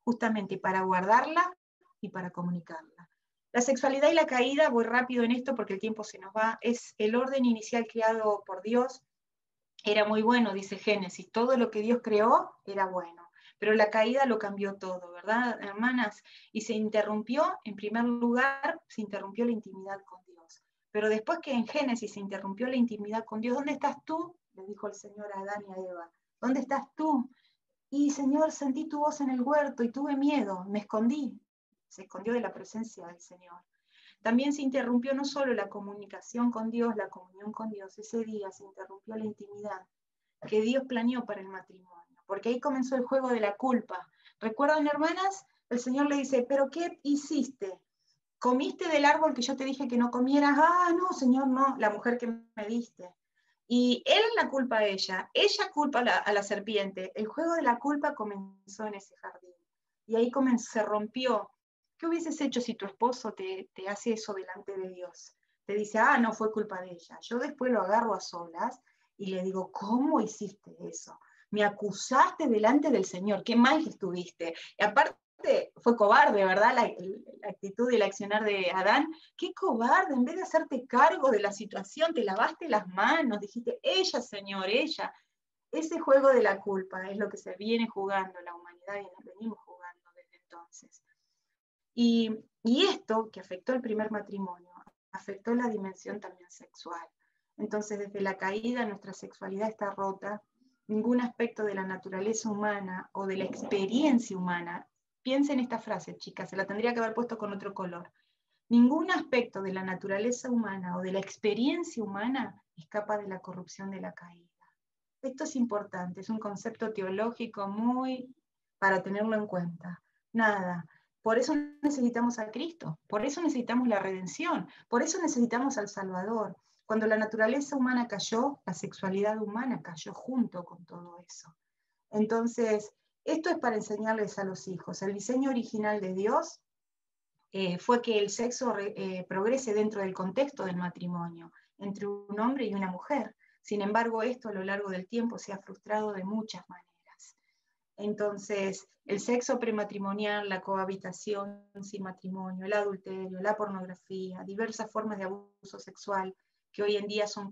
justamente para guardarla y para comunicarla. La sexualidad y la caída, voy rápido en esto porque el tiempo se nos va, es el orden inicial creado por Dios, era muy bueno, dice Génesis, todo lo que Dios creó era bueno, pero la caída lo cambió todo, ¿verdad, hermanas? Y se interrumpió, en primer lugar, se interrumpió la intimidad con Dios, pero después que en Génesis se interrumpió la intimidad con Dios, ¿dónde estás tú? Le dijo el Señor a Adán y a Eva. ¿Dónde estás tú? Y Señor, sentí tu voz en el huerto y tuve miedo, me escondí. Se escondió de la presencia del Señor. También se interrumpió no solo la comunicación con Dios, la comunión con Dios, ese día se interrumpió la intimidad que Dios planeó para el matrimonio, porque ahí comenzó el juego de la culpa. ¿Recuerdan, hermanas? El Señor le dice, ¿pero qué hiciste? ¿Comiste del árbol que yo te dije que no comieras? Ah, no, Señor, no, la mujer que me diste. Y él la culpa a ella culpa a la serpiente. El juego de la culpa comenzó en ese jardín. Y ahí se rompió. ¿Qué hubieses hecho si tu esposo te hace eso delante de Dios? Te dice, ah, no fue culpa de ella. Yo después lo agarro a solas y le digo, ¿cómo hiciste eso? Me acusaste delante del Señor, qué mal que estuviste. Y aparte, fue cobarde, ¿verdad? La actitud y el accionar de Adán. Qué cobarde, en vez de hacerte cargo de la situación, te lavaste las manos, dijiste, ella, Señor, ella. Ese juego de la culpa es lo que se viene jugando la humanidad y nos venimos jugando desde entonces. Y esto que afectó el primer matrimonio, afectó la dimensión también sexual. Entonces, desde la caída, nuestra sexualidad está rota. Ningún aspecto de la naturaleza humana o de la experiencia humana, piensen esta frase, chicas, se la tendría que haber puesto con otro color. Ningún aspecto de la naturaleza humana o de la experiencia humana escapa de la corrupción de la caída. Esto es importante, es un concepto teológico muy para tenerlo en cuenta. Nada. Por eso necesitamos a Cristo, por eso necesitamos la redención, por eso necesitamos al Salvador. Cuando la naturaleza humana cayó, la sexualidad humana cayó junto con todo eso. Entonces, esto es para enseñarles a los hijos. El diseño original de Dios fue que el sexo progrese dentro del contexto del matrimonio, entre un hombre y una mujer. Sin embargo, esto a lo largo del tiempo se ha frustrado de muchas maneras. Entonces, el sexo prematrimonial, la cohabitación sin matrimonio, el adulterio, la pornografía, diversas formas de abuso sexual que hoy en día son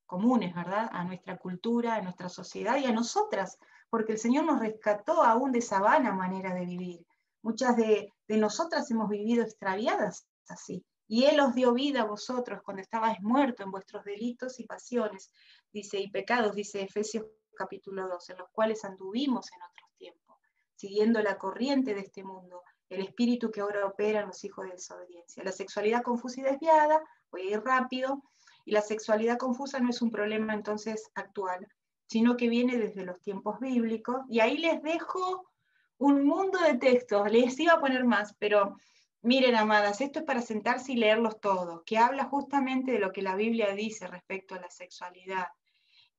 comunes, ¿verdad? A nuestra cultura, a nuestra sociedad y a nosotras, porque el Señor nos rescató aún de esa vana manera de vivir. Muchas de nosotras hemos vivido extraviadas así. Y Él os dio vida a vosotros cuando estabais muertos en vuestros delitos y pasiones, dice, y pecados, dice Efesios capítulo 2, en los cuales anduvimos en otros tiempos, siguiendo la corriente de este mundo, el espíritu que ahora opera en los hijos de desobediencia. La sexualidad confusa y desviada, voy a ir rápido, y la sexualidad confusa no es un problema entonces actual, sino que viene desde los tiempos bíblicos, y ahí les dejo un mundo de textos, les iba a poner más, pero miren, amadas, esto es para sentarse y leerlos todos, que habla justamente de lo que la Biblia dice respecto a la sexualidad.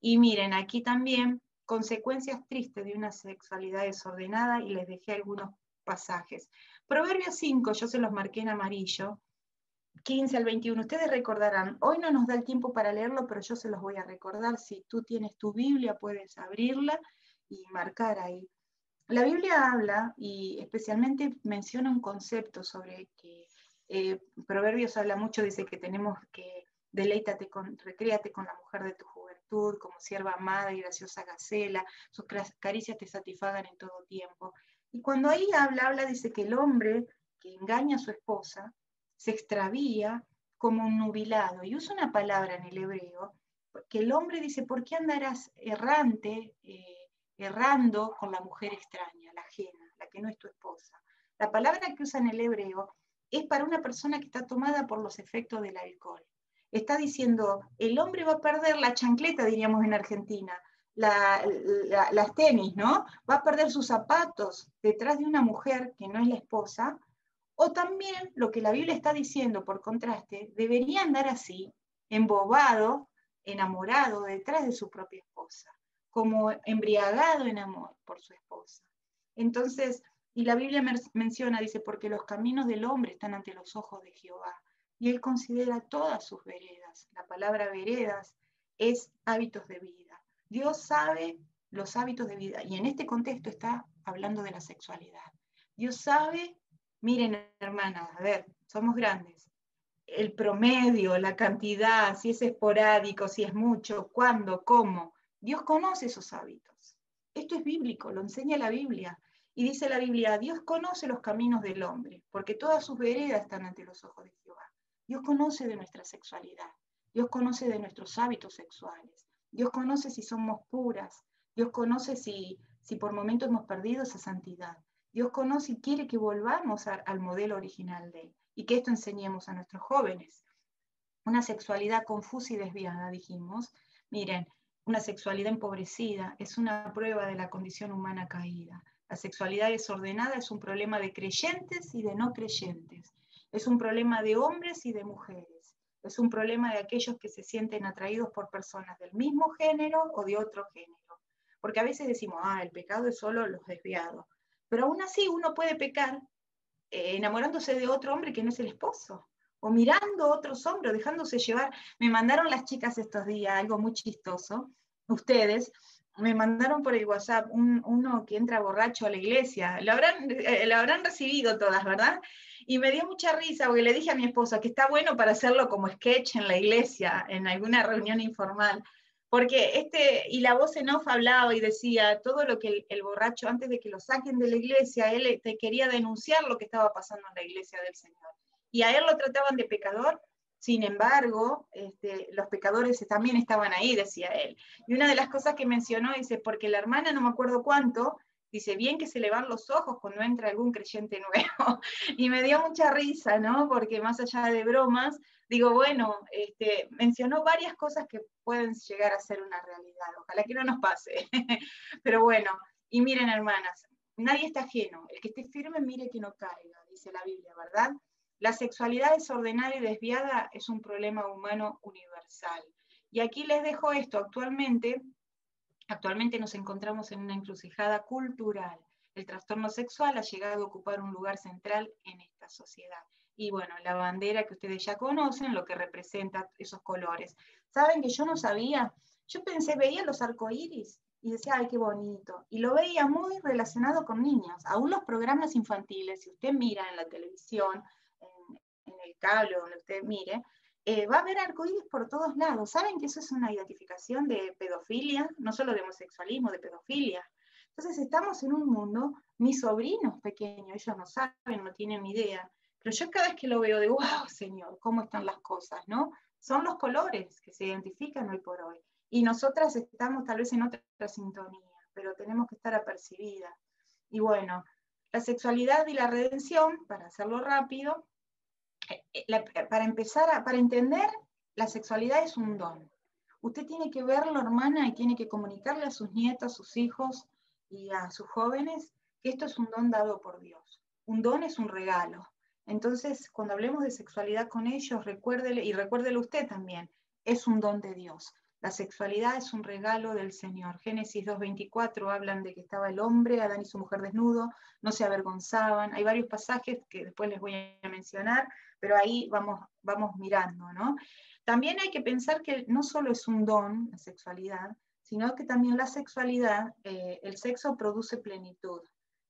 Y miren, aquí también consecuencias tristes de una sexualidad desordenada y les dejé algunos pasajes. Proverbios 5, yo se los marqué en amarillo, 15 al 21. Ustedes recordarán, hoy no nos da el tiempo para leerlo, pero yo se los voy a recordar. Si tú tienes tu Biblia, puedes abrirla y marcar ahí. La Biblia habla y especialmente menciona un concepto sobre que Proverbios habla mucho, dice que tenemos que recréate con la mujer de tu juventud, como sierva amada y graciosa gacela, sus caricias te satisfagan en todo tiempo. Y cuando ahí habla, dice que el hombre que engaña a su esposa se extravía como un nubilado, y usa una palabra en el hebreo, que el hombre dice, ¿por qué andarás errante? Errando con la mujer extraña, la ajena, la que no es tu esposa. La palabra que usa en el hebreo es para una persona que está tomada por los efectos del alcohol. Está diciendo, el hombre va a perder la chancleta, diríamos en Argentina, las tenis, ¿no? Va a perder sus zapatos detrás de una mujer que no es la esposa, o también lo que la Biblia está diciendo, por contraste, debería andar así, embobado, enamorado detrás de su propia esposa, como embriagado en amor por su esposa. Entonces, y la Biblia menciona, dice, porque los caminos del hombre están ante los ojos de Jehová, y él considera todas sus veredas. La palabra veredas es hábitos de vida. Dios sabe los hábitos de vida, y en este contexto está hablando de la sexualidad. Dios sabe, miren hermanas, a ver, somos grandes, el promedio, la cantidad, si es esporádico, si es mucho, cuándo, cómo. Dios conoce esos hábitos. Esto es bíblico, lo enseña la Biblia. Y dice la Biblia, Dios conoce los caminos del hombre, porque todas sus veredas están ante los ojos de Jehová. Dios conoce de nuestra sexualidad. Dios conoce de nuestros hábitos sexuales. Dios conoce si somos puras, Dios conoce si por momentos hemos perdido esa santidad. Dios conoce y quiere que volvamos al modelo original de Él, y que esto enseñemos a nuestros jóvenes. Una sexualidad confusa y desviada, dijimos. Miren, una sexualidad empobrecida es una prueba de la condición humana caída. La sexualidad desordenada es un problema de creyentes y de no creyentes. Es un problema de hombres y de mujeres. Es un problema de aquellos que se sienten atraídos por personas del mismo género o de otro género. Porque a veces decimos, el pecado es solo los desviados. Pero aún así uno puede pecar enamorándose de otro hombre que no es el esposo, o mirando otros hombres, dejándose llevar. Me mandaron las chicas estos días algo muy chistoso, ustedes, me mandaron por el WhatsApp uno que entra borracho a la iglesia, lo habrán recibido todas, ¿verdad? Y me dio mucha risa porque le dije a mi esposa que está bueno para hacerlo como sketch en la iglesia, en alguna reunión informal, porque y la voz en off hablaba y decía todo lo que el borracho, antes de que lo saquen de la iglesia, él te quería denunciar lo que estaba pasando en la iglesia del Señor. Y a él lo trataban de pecador, sin embargo, los pecadores también estaban ahí, decía él. Y una de las cosas que mencionó, dice, porque la hermana, no me acuerdo cuánto, dice, bien que se le van los ojos cuando entra algún creyente nuevo. Y me dio mucha risa, ¿no? Porque más allá de bromas, digo, bueno, mencionó varias cosas que pueden llegar a ser una realidad. Ojalá que no nos pase. Pero bueno, y miren, hermanas, nadie está ajeno. El que esté firme, mire que no caiga, dice la Biblia, ¿verdad? La sexualidad desordenada y desviada es un problema humano universal. Y aquí les dejo esto. Actualmente nos encontramos en una encrucijada cultural. El trastorno sexual ha llegado a ocupar un lugar central en esta sociedad. Y bueno, la bandera que ustedes ya conocen, lo que representa esos colores. ¿Saben que yo no sabía? Yo veía los arcoíris y decía, ay, qué bonito. Y lo veía muy relacionado con niños. Aún los programas infantiles, si usted mira en la televisión, en el cable, donde usted mire, va a haber arcoíris por todos lados. ¿Saben que eso es una identificación de pedofilia? No solo de homosexualismo, de pedofilia. Entonces estamos en un mundo, mis sobrinos pequeños, ellos no saben, no tienen ni idea, pero yo cada vez que lo veo digo, wow, Señor, cómo están las cosas, ¿no? Son los colores que se identifican hoy por hoy. Y nosotras estamos tal vez en otra sintonía, pero tenemos que estar apercibidas. Y bueno, la sexualidad y la redención, para hacerlo rápido, para entender, la sexualidad es un don. Usted tiene que verlo, hermana, y tiene que comunicarle a sus nietos, a sus hijos y a sus jóvenes que esto es un don dado por Dios. Un don es un regalo. Entonces, cuando hablemos de sexualidad con ellos, recuérdele, y recuérdele usted también, es un don de Dios. La sexualidad es un regalo del Señor. Génesis 2:24 hablan de que estaba el hombre, Adán y su mujer desnudo, no se avergonzaban. Hay varios pasajes que después les voy a mencionar, pero ahí vamos mirando, ¿no? También hay que pensar que no solo es un don, la sexualidad, sino que también la sexualidad, el sexo produce plenitud,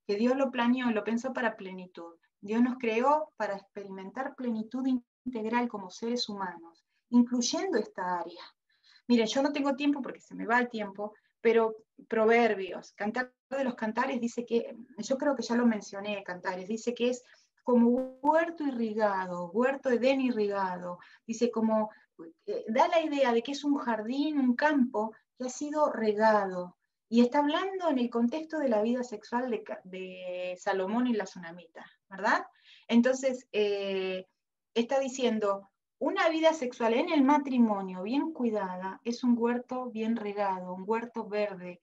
que Dios lo planeó y lo pensó para plenitud. Dios nos creó para experimentar plenitud integral como seres humanos, incluyendo esta área. Mire, yo no tengo tiempo porque se me va el tiempo, pero Proverbios, Cantar de los Cantares dice que, yo creo que ya lo mencioné, Cantares, dice que es como huerto irrigado, huerto Edén irrigado, dice como, da la idea de que es un jardín, un campo que ha sido regado, y está hablando en el contexto de la vida sexual de Salomón y la Tsunamita, ¿verdad? Entonces, está diciendo, una vida sexual en el matrimonio bien cuidada es un huerto bien regado, un huerto verde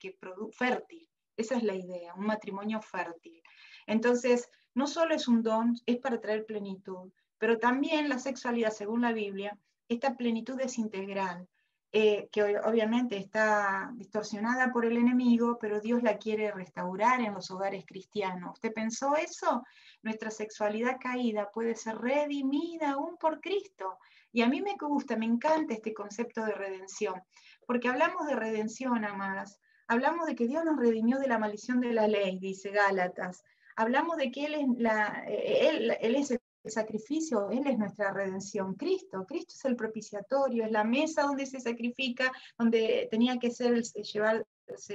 fértil. Esa es la idea, un matrimonio fértil. Entonces, no solo es un don, es para traer plenitud, pero también la sexualidad, según la Biblia, esta plenitud es integral, que obviamente está distorsionada por el enemigo, pero Dios la quiere restaurar en los hogares cristianos. ¿Usted pensó eso? Nuestra sexualidad caída puede ser redimida aún por Cristo. Y a mí me gusta, me encanta este concepto de redención, porque hablamos de redención, amadas. Hablamos de que Dios nos redimió de la maldición de la ley, dice Gálatas. Hablamos de que Él es el sacrificio, Él es nuestra redención. Cristo es el propiciatorio, es la mesa donde se sacrifica, donde tenía que llevarse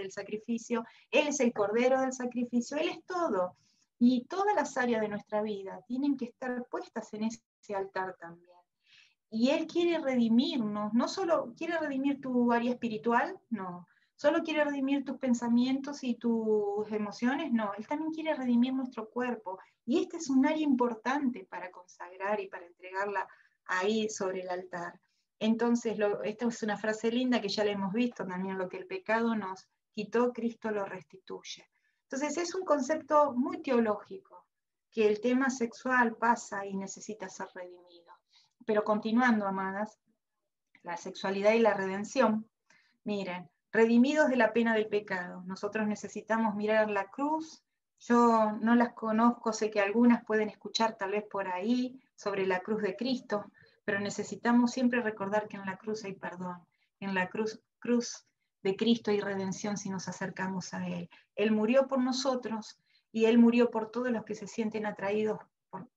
el sacrificio. Él es el cordero del sacrificio, Él es todo. Y todas las áreas de nuestra vida tienen que estar puestas en ese altar también. Y Él quiere redimirnos, no solo quiere redimir tu área espiritual, no, solo quiere redimir tus pensamientos y tus emociones, no, Él también quiere redimir nuestro cuerpo. Y este es un área importante para consagrar y para entregarla ahí sobre el altar. Entonces, esta es una frase linda que ya la hemos visto también, lo que el pecado nos quitó, Cristo lo restituye. Entonces, es un concepto muy teológico, que el tema sexual pasa y necesita ser redimido. Pero continuando, amadas, la sexualidad y la redención, miren, redimidos de la pena del pecado. Nosotros necesitamos mirar la cruz. Yo no las conozco, sé que algunas pueden escuchar tal vez por ahí sobre la cruz de Cristo, pero necesitamos siempre recordar que en la cruz hay perdón. En la cruz de Cristo hay redención si nos acercamos a Él. Él murió por nosotros y Él murió por todos los que se sienten atraídos por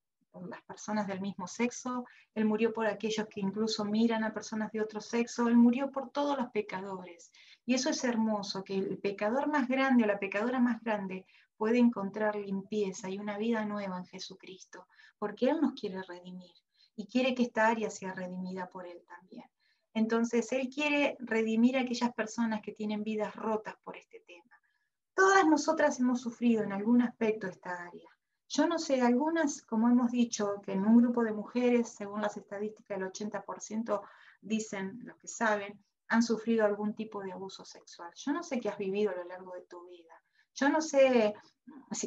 las personas del mismo sexo. Él murió por aquellos que incluso miran a personas de otro sexo. Él murió por todos los pecadores. Y eso es hermoso, que el pecador más grande o la pecadora más grande puede encontrar limpieza y una vida nueva en Jesucristo, porque Él nos quiere redimir y quiere que esta área sea redimida por Él también. Entonces, Él quiere redimir a aquellas personas que tienen vidas rotas por este tema. Todas nosotras hemos sufrido en algún aspecto esta área. Yo no sé, algunas, como hemos dicho, que en un grupo de mujeres, según las estadísticas, el 80% dicen, los que saben, han sufrido algún tipo de abuso sexual. Yo no sé qué has vivido a lo largo de tu vida. Yo no sé,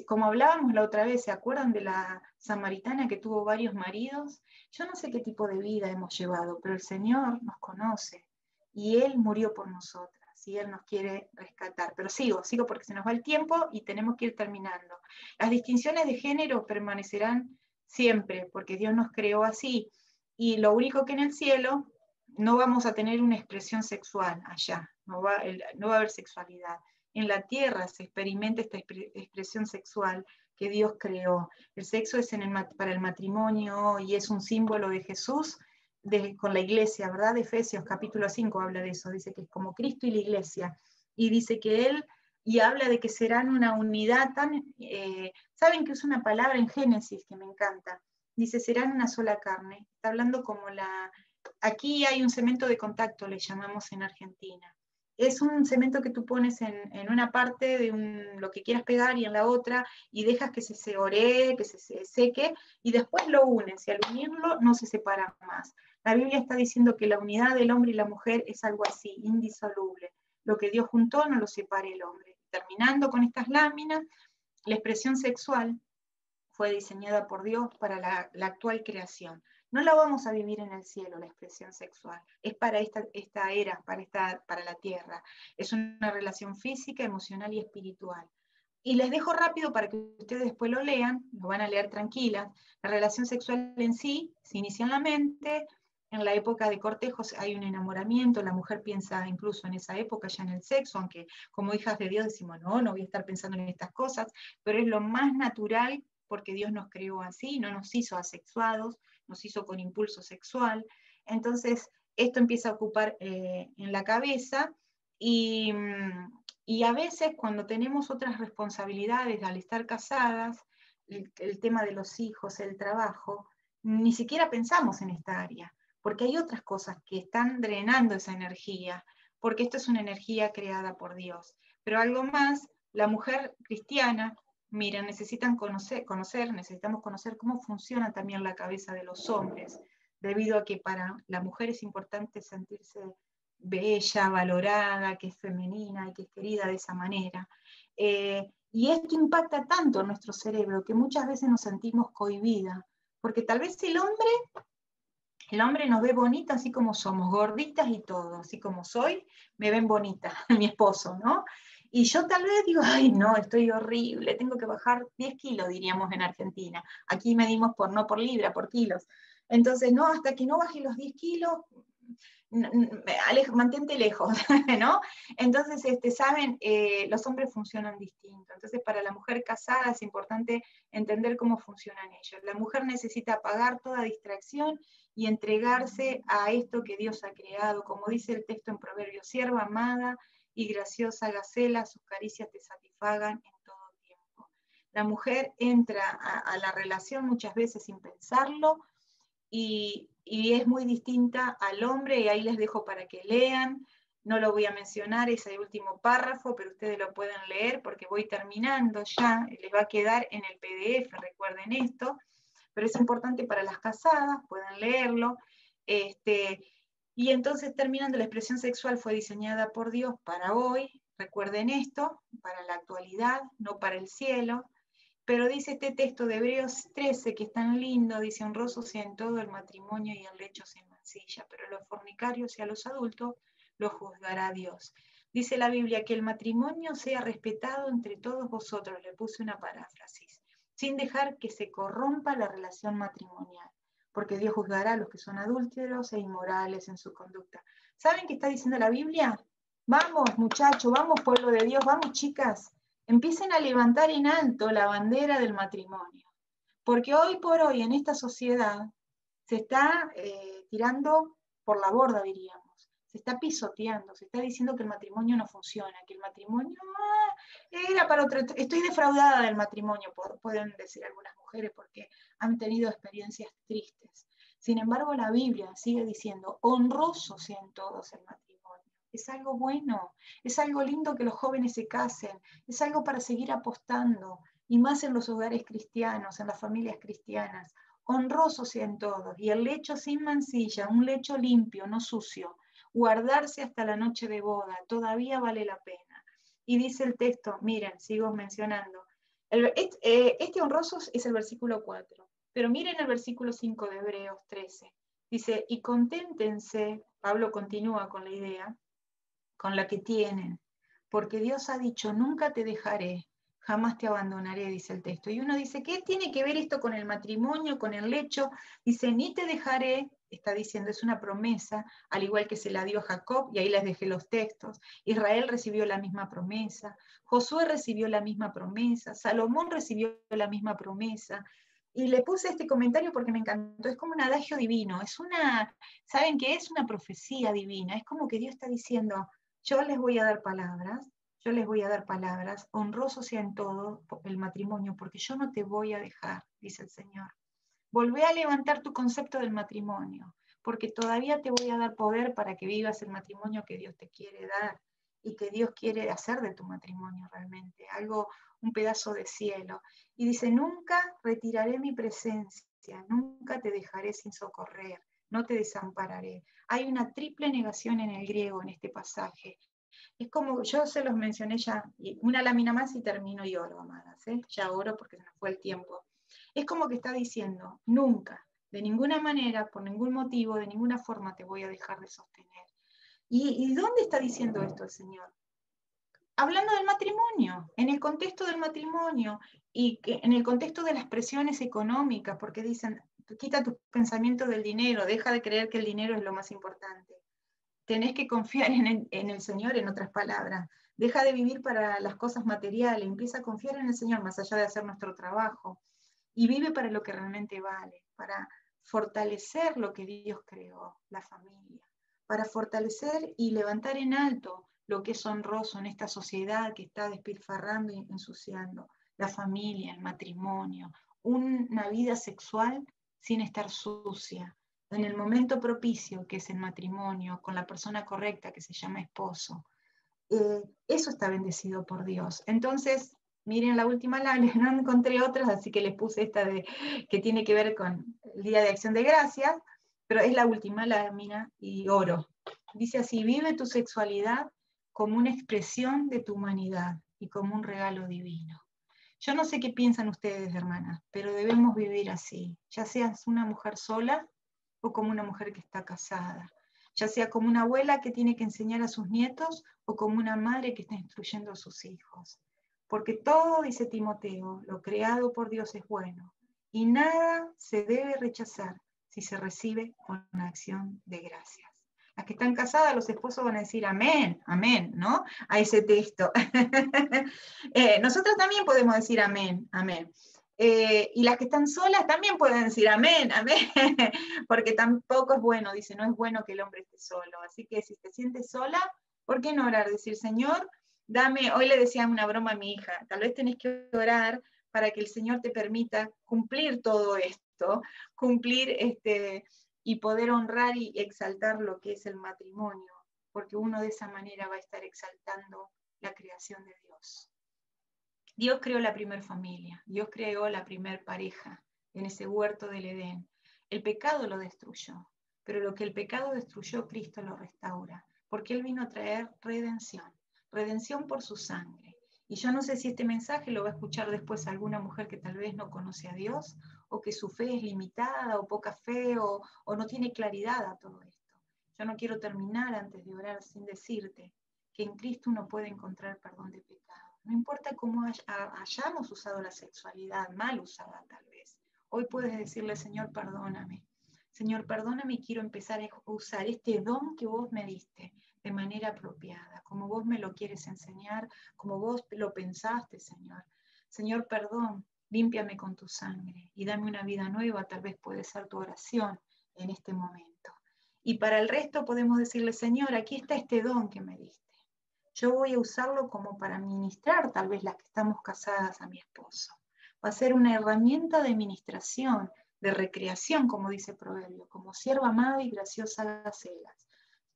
como hablábamos la otra vez, ¿se acuerdan de la samaritana que tuvo varios maridos? Yo no sé qué tipo de vida hemos llevado, pero el Señor nos conoce y Él murió por nosotras y Él nos quiere rescatar. Pero sigo porque se nos va el tiempo y tenemos que ir terminando. Las distinciones de género permanecerán siempre, porque Dios nos creó así. Y lo único que en el cielo no vamos a tener una expresión sexual allá, no va a haber sexualidad. En la tierra se experimenta esta expresión sexual que Dios creó. El sexo es para el matrimonio y es un símbolo de Jesús con la iglesia, ¿verdad? De Efesios capítulo 5 habla de eso, dice que es como Cristo y la iglesia. Y dice que Él y habla de que serán una unidad tan, saben que es una palabra en Génesis que me encanta, dice serán una sola carne, está hablando como aquí hay un cemento de contacto, le llamamos en Argentina, es un cemento que tú pones en una parte de lo que quieras pegar y en la otra, y dejas que se oree, que se seque, y después lo unes, y al unirlo no se separa más. La Biblia está diciendo que la unidad del hombre y la mujer es algo así, indisoluble. Lo que Dios juntó no lo separe el hombre. Terminando con estas láminas, la expresión sexual fue diseñada por Dios para la actual creación. No la vamos a vivir en el cielo, la expresión sexual. Es para esta era, para la tierra. Es una relación física, emocional y espiritual. Y les dejo rápido para que ustedes después lo lean, lo van a leer tranquilas. La relación sexual en sí se inicia en la mente. En la época de cortejos hay un enamoramiento, la mujer piensa incluso en esa época ya en el sexo, aunque como hijas de Dios decimos, no voy a estar pensando en estas cosas, pero es lo más natural porque Dios nos creó así, no nos hizo asexuados, nos hizo con impulso sexual. Entonces, esto empieza a ocupar en la cabeza y a veces cuando tenemos otras responsabilidades al estar casadas, el tema de los hijos, el trabajo, ni siquiera pensamos en esta área, porque hay otras cosas que están drenando esa energía, porque esto es una energía creada por Dios. Pero algo más, la mujer cristiana, mira, necesitamos conocer cómo funciona también la cabeza de los hombres, debido a que para la mujer es importante sentirse bella, valorada, que es femenina y que es querida de esa manera. Y esto impacta tanto en nuestro cerebro que muchas veces nos sentimos cohibidas, porque tal vez el hombre nos ve bonita así como somos, gorditas y todo, así como soy, me ven bonita, mi esposo, ¿no? Y yo tal vez digo, ay, no, estoy horrible, tengo que bajar 10 kilos, diríamos en Argentina. Aquí medimos no por libra, por kilos. Entonces, no, hasta que no baje los 10 kilos, mantente lejos, ¿no? Entonces, saben, los hombres funcionan distinto. Entonces, para la mujer casada es importante entender cómo funcionan ellos. La mujer necesita apagar toda distracción y entregarse a esto que Dios ha creado. Como dice el texto en Proverbios, sierva amada y graciosa Gacela, sus caricias te satisfagan en todo tiempo. La mujer entra a la relación muchas veces sin pensarlo, y es muy distinta al hombre, y ahí les dejo para que lean. no lo voy a mencionar, ese último párrafo, pero ustedes lo pueden leer porque voy terminando ya, les va a quedar en el PDF, recuerden esto, pero es importante para las casadas, pueden leerlo. Y entonces terminando, la expresión sexual fue diseñada por Dios para hoy, recuerden esto, para la actualidad, no para el cielo. Pero dice este texto de Hebreos 13, que es tan lindo, dice: honroso sea en todo el matrimonio y el lecho sin mancilla, pero a los fornicarios y a los adultos los juzgará Dios. Dice la Biblia que el matrimonio sea respetado entre todos vosotros, le puse una paráfrasis, sin dejar que se corrompa la relación matrimonial, porque Dios juzgará a los que son adúlteros e inmorales en su conducta. ¿Saben qué está diciendo la Biblia? Vamos, muchachos, vamos, pueblo de Dios, vamos, chicas, empiecen a levantar en alto la bandera del matrimonio, porque hoy por hoy en esta sociedad se está tirando por la borda, diríamos, se está pisoteando, se está diciendo que el matrimonio no funciona, que el matrimonio era para otro. Estoy defraudada del matrimonio, pueden decir algunas mujeres, porque han tenido experiencias tristes. Sin embargo, la Biblia sigue diciendo: honrosos sean todos el matrimonio. Es algo bueno, es algo lindo que los jóvenes se casen, es algo para seguir apostando, y más en los hogares cristianos, en las familias cristianas. Honrosos sean todos, y el lecho sin mancilla, un lecho limpio, no sucio, guardarse hasta la noche de boda, todavía vale la pena. Y dice el texto, miren, sigo mencionando, este honrosos es el versículo 4, pero miren el versículo 5 de Hebreos 13, dice: y conténtense, Pablo continúa con la idea, con la que tienen, porque Dios ha dicho: nunca te dejaré, jamás te abandonaré, dice el texto. Y uno dice: ¿qué tiene que ver esto con el matrimonio, con el lecho? Dice: ni te dejaré, está diciendo, es una promesa, al igual que se la dio a Jacob, y ahí les dejé los textos. Israel recibió la misma promesa, Josué recibió la misma promesa, Salomón recibió la misma promesa. Y le puse este comentario porque me encantó, es como un adagio divino, es una, ¿saben qué? Es una profecía divina, es como que Dios está diciendo: yo les voy a dar palabras, yo les voy a dar palabras, honroso sea en todo el matrimonio, porque yo no te voy a dejar, dice el Señor. Volvé a levantar tu concepto del matrimonio, porque todavía te voy a dar poder para que vivas el matrimonio que Dios te quiere dar y que Dios quiere hacer de tu matrimonio realmente, algo, un pedazo de cielo. Y dice: nunca retiraré mi presencia, nunca te dejaré sin socorrer, no te desampararé. Hay una triple negación en el griego en este pasaje. Es como, yo se los mencioné ya, una lámina más y termino y oro, amadas, ¿eh? Ya oro porque se nos fue el tiempo. Es como que está diciendo: nunca, de ninguna manera, por ningún motivo, de ninguna forma te voy a dejar de sostener. ¿Y dónde está diciendo esto el Señor? Hablando del matrimonio, en el contexto del matrimonio y en el contexto de las presiones económicas, porque dicen: quita tus pensamientos del dinero, deja de creer que el dinero es lo más importante. Tenés que confiar en el Señor, en otras palabras. Deja de vivir para las cosas materiales, empieza a confiar en el Señor más allá de hacer nuestro trabajo. Y vive para lo que realmente vale, para fortalecer lo que Dios creó, la familia, para fortalecer y levantar en alto lo que es honroso en esta sociedad que está despilfarrando y ensuciando, la familia, el matrimonio, una vida sexual sin estar sucia, en el momento propicio que es el matrimonio, con la persona correcta que se llama esposo. Eso está bendecido por Dios. Entonces, miren la última lámina, no encontré otras, así que les puse esta que tiene que ver con el Día de Acción de Gracias, pero es la última lámina y oro. Dice así: vive tu sexualidad como una expresión de tu humanidad y como un regalo divino. Yo no sé qué piensan ustedes, hermanas, pero debemos vivir así, ya seas una mujer sola o como una mujer que está casada, ya sea como una abuela que tiene que enseñar a sus nietos o como una madre que está instruyendo a sus hijos. Porque todo, dice Timoteo, lo creado por Dios es bueno, y nada se debe rechazar si se recibe con una acción de gracias. Las que están casadas, los esposos van a decir amén, amén, ¿no? A ese texto. Nosotros también podemos decir amén, amén. Y las que están solas también pueden decir amén, amén, porque tampoco es bueno, dice, no es bueno que el hombre esté solo. Así que si te sientes sola, ¿por qué no orar? Decir: Señor, dame, hoy le decía una broma a mi hija, tal vez tenés que orar para que el Señor te permita cumplir todo esto, cumplir y poder honrar y exaltar lo que es el matrimonio, porque uno de esa manera va a estar exaltando la creación de Dios. Dios creó la primer familia, Dios creó la primer pareja en ese huerto del Edén. El pecado lo destruyó, pero lo que el pecado destruyó, Cristo lo restaura, porque Él vino a traer redención, redención por su sangre. Y yo no sé si este mensaje lo va a escuchar después alguna mujer que tal vez no conoce a Dios, o que su fe es limitada, o poca fe, o no tiene claridad a todo esto. Yo no quiero terminar antes de orar sin decirte que en Cristo uno puede encontrar perdón de pecado. No importa cómo hayamos usado la sexualidad, mal usada tal vez. Hoy puedes decirle, Señor, perdóname. Señor, perdóname y quiero empezar a usar este don que vos me diste de manera apropiada, como vos me lo quieres enseñar, como vos lo pensaste, Señor. Señor, perdón, límpiame con tu sangre y dame una vida nueva, tal vez puede ser tu oración en este momento. Y para el resto podemos decirle, Señor, aquí está este don que me diste. Yo voy a usarlo como para ministrar, tal vez las que estamos casadas, a mi esposo. Va a ser una herramienta de ministración, de recreación, como dice Proverbio, como sierva amada y graciosa gacelas.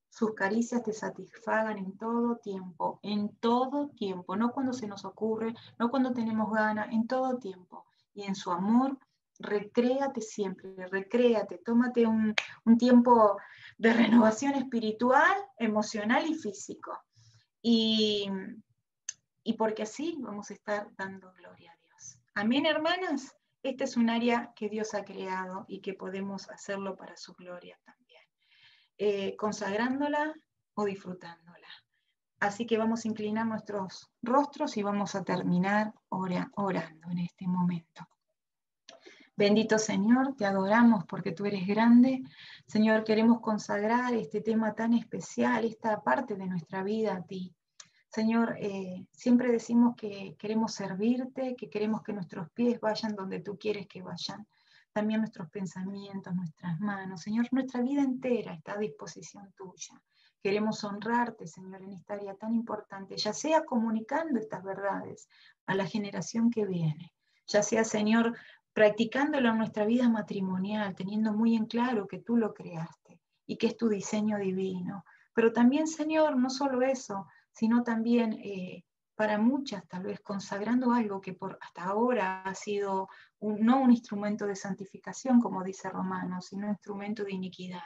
Sus caricias te satisfagan en todo tiempo, no cuando se nos ocurre, no cuando tenemos ganas, en todo tiempo. Y en su amor, recréate siempre, recréate, tómate un tiempo de renovación espiritual, emocional y físico. Y porque así vamos a estar dando gloria a Dios. Amén, hermanas. Esta es un área que Dios ha creado y que podemos hacerlo para su gloria también, consagrándola o disfrutándola. Así que vamos a inclinar nuestros rostros y vamos a terminar orando en este momento. Bendito Señor, te adoramos porque tú eres grande. Señor, queremos consagrar este tema tan especial, esta parte de nuestra vida a ti. Señor, siempre decimos que queremos servirte, que queremos que nuestros pies vayan donde tú quieres que vayan. También nuestros pensamientos, nuestras manos. Señor, nuestra vida entera está a disposición tuya. Queremos honrarte, Señor, en esta área tan importante, ya sea comunicando estas verdades a la generación que viene, ya sea, Señor, practicándolo en nuestra vida matrimonial, teniendo muy en claro que tú lo creaste y que es tu diseño divino. Pero también, Señor, no solo eso, sino también para muchas tal vez consagrando algo que hasta ahora ha sido no un instrumento de santificación, como dice Romanos, sino un instrumento de iniquidad.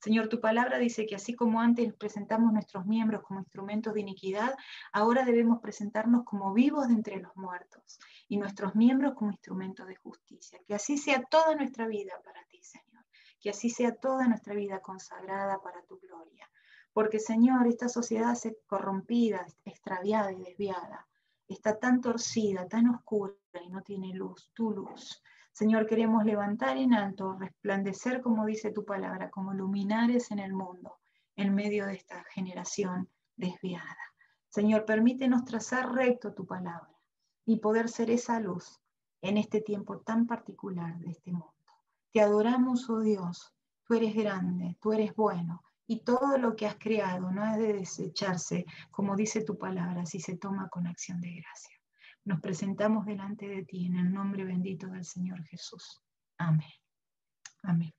Señor, tu palabra dice que así como antes presentamos nuestros miembros como instrumentos de iniquidad, ahora debemos presentarnos como vivos de entre los muertos y nuestros miembros como instrumentos de justicia. Que así sea toda nuestra vida para ti, Señor. Que así sea toda nuestra vida consagrada para tu gloria. Porque, Señor, esta sociedad corrompida, extraviada y desviada, está tan torcida, tan oscura y no tiene luz, tu luz. Señor, queremos levantar en alto, resplandecer, como dice tu palabra, como luminares en el mundo, en medio de esta generación desviada. Señor, permítenos trazar recto tu palabra y poder ser esa luz en este tiempo tan particular de este mundo. Te adoramos, oh Dios, tú eres grande, tú eres bueno. Y todo lo que has creado no ha de desecharse, como dice tu palabra, si se toma con acción de gracia. Nos presentamos delante de ti en el nombre bendito del Señor Jesús. Amén. Amén.